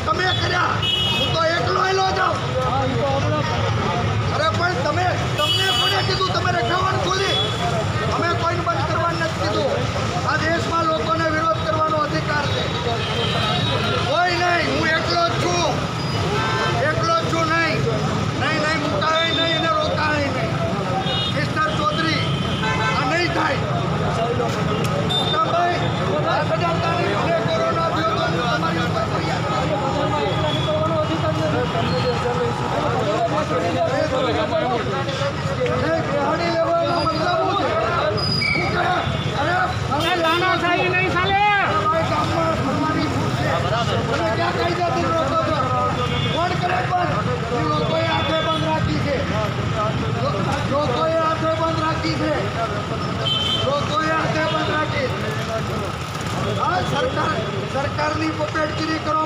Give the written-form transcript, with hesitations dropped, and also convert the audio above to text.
તમે કર્યા, હું તો એકલો આવેલો જાઉં. અરે પણ તમને કોને કીધું તમે રખાવાનું ખોલી? અમે કોઈને બંધ કરવાનું નથી કીધું. આ દેશમાં લોકોને વિરોધ કરવાનો અધિકાર છે. કોઈ નહીં, હું એકલો જ છું. નહીં મુકાય નહીં અને રોકાય નહીં. મિસ્ટર ચૌધરી, આ નહીં થાય. ભાઈ આ સજાવતા નહીં. મને કોરોના થયો તો તમારી ઉપર ફરિયાદ લોકોએ હાથે બંધ રાખી છે. આ સરકારની પપેટગીરી કરો.